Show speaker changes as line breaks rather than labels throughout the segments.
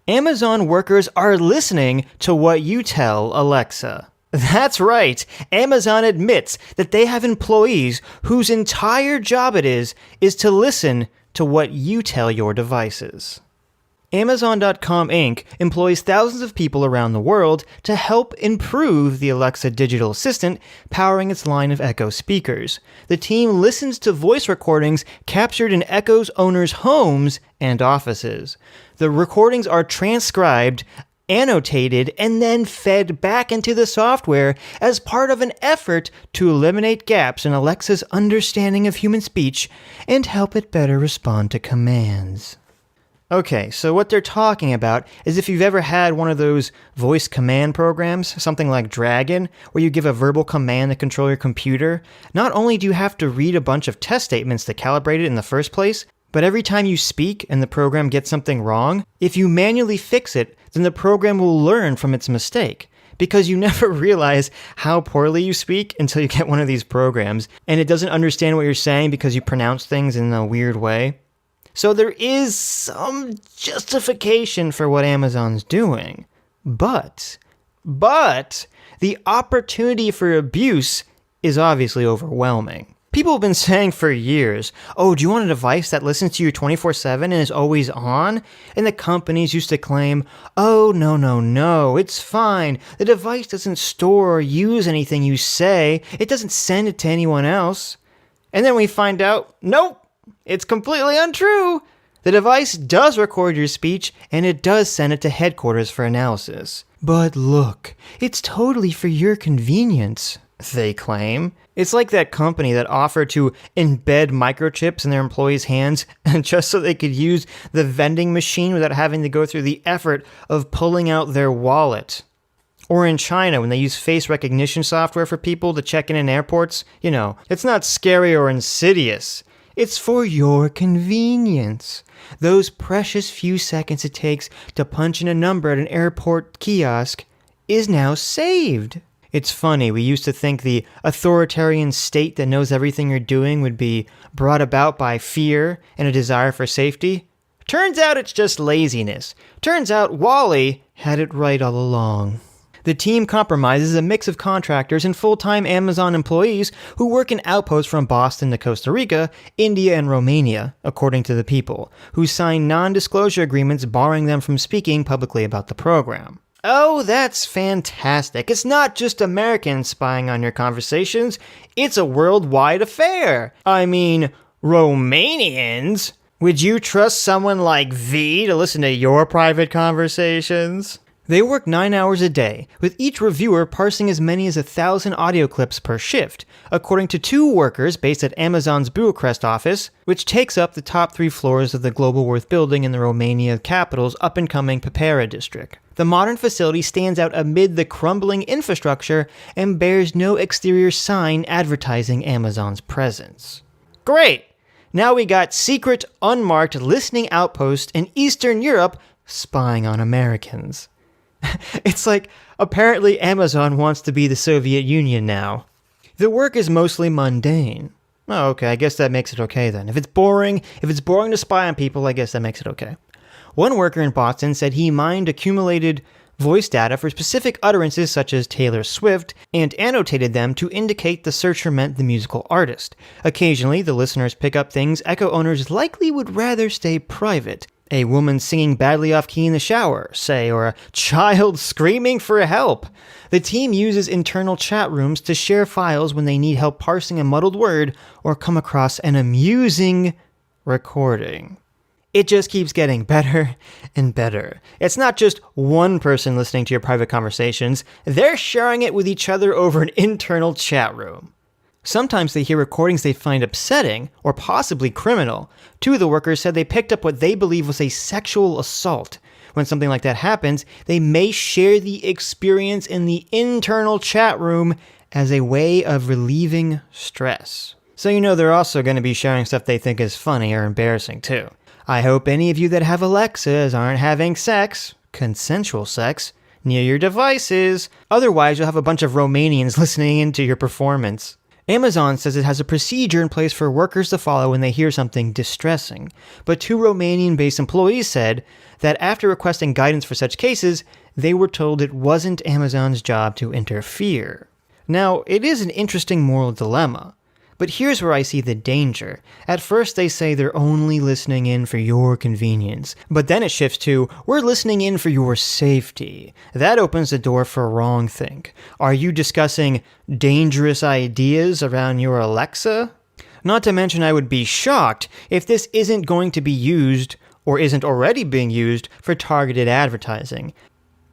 Amazon workers are listening to what you tell Alexa. That's right, Amazon admits that they have employees whose entire job it is to listen to what you tell your devices. Amazon.com Inc. employs thousands of people around the world to help improve the Alexa digital assistant powering its line of Echo speakers. The team listens to voice recordings captured in Echo's owners' homes and offices. The recordings are transcribed, annotated, and then fed back into the software as part of an effort to eliminate gaps in Alexa's understanding of human speech and help it better respond to commands. Okay, so what they're talking about is if you've ever had one of those voice command programs, something like Dragon, where you give a verbal command to control your computer, not only do you have to read a bunch of test statements to calibrate it in the first place, but every time you speak and the program gets something wrong, if you manually fix it, then the program will learn from its mistake. Because you never realize how poorly you speak until you get one of these programs, and it doesn't understand what you're saying because you pronounce things in a weird way. So there is some justification for what Amazon's doing. But the opportunity for abuse is obviously overwhelming. People have been saying for years, oh, do you want a device that listens to you 24/7 and is always on? And the companies used to claim, oh, no, it's fine. The device doesn't store or use anything you say. It doesn't send it to anyone else. And then we find out, nope. It's completely untrue. The device does record your speech, and it does send it to headquarters for analysis. But look, it's totally for your convenience, they claim. It's like that company that offered to embed microchips in their employees' hands just so they could use the vending machine without having to go through the effort of pulling out their wallet. Or in China, when they use face recognition software for people to check in airports, it's not scary or insidious. It's for your convenience. Those precious few seconds it takes to punch in a number at an airport kiosk is now saved. It's funny, we used to think the authoritarian state that knows everything you're doing would be brought about by fear and a desire for safety. Turns out it's just laziness. Turns out Wall-E had it right all along. The team compromises a mix of contractors and full-time Amazon employees who work in outposts from Boston to Costa Rica, India, and Romania, according to the people, who sign non-disclosure agreements barring them from speaking publicly about the program. Oh, that's fantastic. It's not just Americans spying on your conversations, it's a worldwide affair. I mean, Romanians? Would you trust someone like V to listen to your private conversations? They work 9 hours a day, with each reviewer parsing as many as 1,000 audio clips per shift, according to 2 workers based at Amazon's Bucharest office, which takes up the top 3 floors of the Globalworth building in the Romania capital's up-and-coming Pepera district. The modern facility stands out amid the crumbling infrastructure and bears no exterior sign advertising Amazon's presence. Great! Now we got secret, unmarked listening outposts in Eastern Europe spying on Americans. It's like, apparently Amazon wants to be the Soviet Union now. The work is mostly mundane. Oh, okay, I guess that makes it okay then. If it's boring to spy on people, I guess that makes it okay. One worker in Boston said he mined accumulated voice data for specific utterances such as Taylor Swift and annotated them to indicate the searcher meant the musical artist. Occasionally, the listeners pick up things Echo owners likely would rather stay private. A woman singing badly off-key in the shower, say, or a child screaming for help. The team uses internal chat rooms to share files when they need help parsing a muddled word or come across an amusing recording. It just keeps getting better and better. It's not just one person listening to your private conversations, they're sharing it with each other over an internal chat room. Sometimes they hear recordings they find upsetting or possibly criminal. 2 of the workers said they picked up what they believe was a sexual assault. When something like that happens, they may share the experience in the internal chat room as a way of relieving stress. So they're also going to be sharing stuff they think is funny or embarrassing too. I hope any of you that have Alexas aren't having sex, consensual sex, near your devices. Otherwise, you'll have a bunch of Romanians listening into your performance. Amazon says it has a procedure in place for workers to follow when they hear something distressing, but 2 Romanian-based employees said that after requesting guidance for such cases, they were told it wasn't Amazon's job to interfere. Now, it is an interesting moral dilemma, but here's where I see the danger. At first they say they're only listening in for your convenience, but then it shifts to, we're listening in for your safety. That opens the door for wrongthink. Are you discussing dangerous ideas around your Alexa? Not to mention I would be shocked if this isn't going to be used, or isn't already being used, for targeted advertising.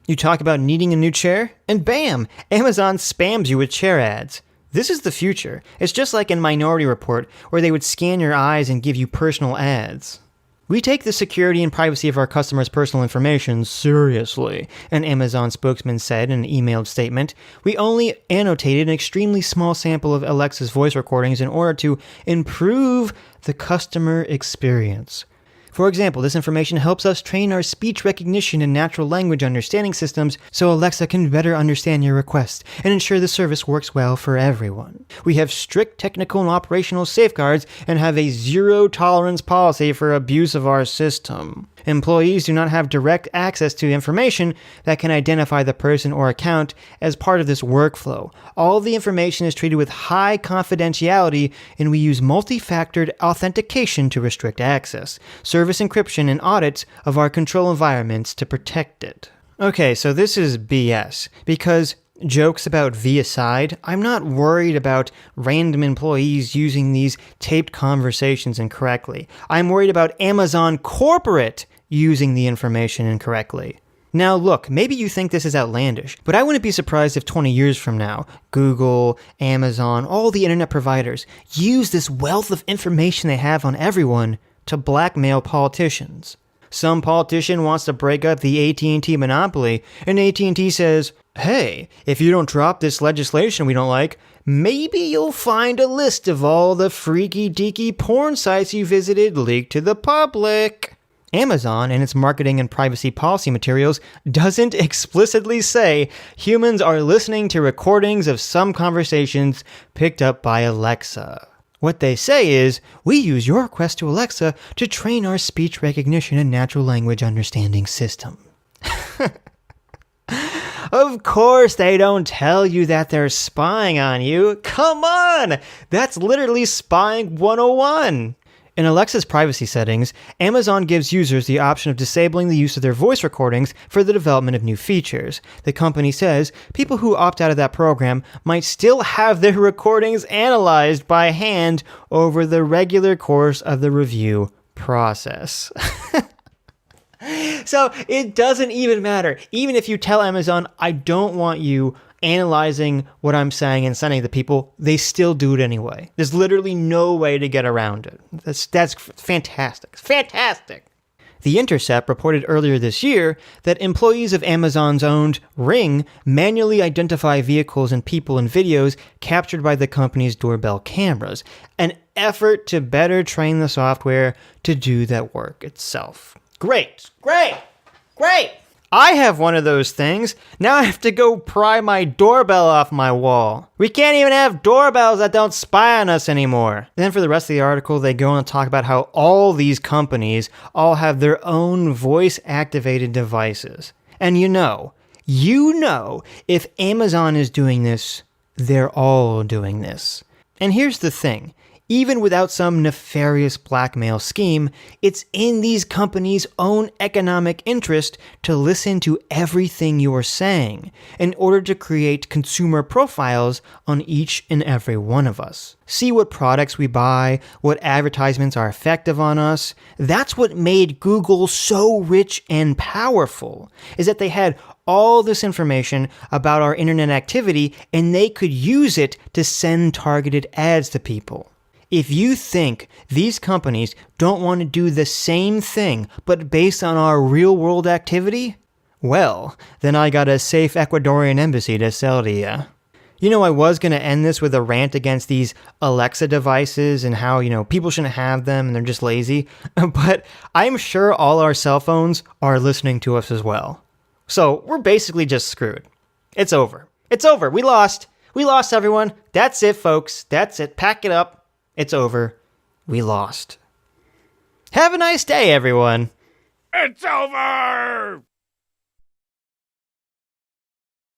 You talk about needing a new chair, and bam! Amazon spams you with chair ads. This is the future. It's just like in Minority Report, where they would scan your eyes and give you personal ads. We take the security and privacy of our customers' personal information seriously, an Amazon spokesman said in an emailed statement. We only annotated an extremely small sample of Alexa's voice recordings in order to improve the customer experience. For example, this information helps us train our speech recognition and natural language understanding systems so Alexa can better understand your requests and ensure the service works well for everyone. We have strict technical and operational safeguards and have a zero-tolerance policy for abuse of our system. Employees do not have direct access to information that can identify the person or account as part of this workflow. All of the information is treated with high confidentiality, and we use multi-factored authentication to restrict access, service encryption, and audits of our control environments to protect it. Okay, so this is BS, because jokes about V aside, I'm not worried about random employees using these taped conversations incorrectly. I'm worried about Amazon corporate using the information incorrectly. Now look, maybe you think this is outlandish, but I wouldn't be surprised if 20 years from now, Google, Amazon, all the internet providers use this wealth of information they have on everyone to blackmail politicians. Some politician wants to break up the AT&T monopoly, and AT&T says, hey, if you don't drop this legislation we don't like, maybe you'll find a list of all the freaky-deaky porn sites you visited leaked to the public. Amazon, in its marketing and privacy policy materials, doesn't explicitly say humans are listening to recordings of some conversations picked up by Alexa. What they say is, we use your request to Alexa to train our speech recognition and natural language understanding system. Of course they don't tell you that they're spying on you. Come on! That's literally spying 101. In Alexa's privacy settings, Amazon gives users the option of disabling the use of their voice recordings for the development of new features. The company says people who opt out of that program might still have their recordings analyzed by hand over the regular course of the review process. So it doesn't even matter. Even if you tell Amazon, I don't want you analyzing what I'm saying and sending it to people, they still do it anyway. There's literally no way to get around it. That's fantastic. Fantastic. The Intercept reported earlier this year that employees of Amazon's owned Ring manually identify vehicles and people in videos captured by the company's doorbell cameras, an effort to better train the software to do that work itself. Great. I have one of those things. Now I have to go pry my doorbell off my wall. We can't even have doorbells that don't spy on us anymore. Then for the rest of the article, they go on to talk about how all these companies all have their own voice-activated devices. And you know, if Amazon is doing this, they're all doing this. And here's the thing. Even without some nefarious blackmail scheme, it's in these companies' own economic interest to listen to everything you're saying in order to create consumer profiles on each and every one of us. See what products we buy, what advertisements are effective on us. That's what made Google so rich and powerful, is that they had all this information about our internet activity and they could use it to send targeted ads to people. If you think these companies don't want to do the same thing, but based on our real-world activity, well, then I got a safe Ecuadorian embassy to sell to you. You know, I was going to end this with a rant against these Alexa devices and how, people shouldn't have them and they're just lazy, but I'm sure all our cell phones are listening to us as well. So we're basically just screwed. It's over. We lost. We lost, everyone. That's it, folks. That's it. Pack it up. It's over. We lost. Have a nice day, everyone.
It's over!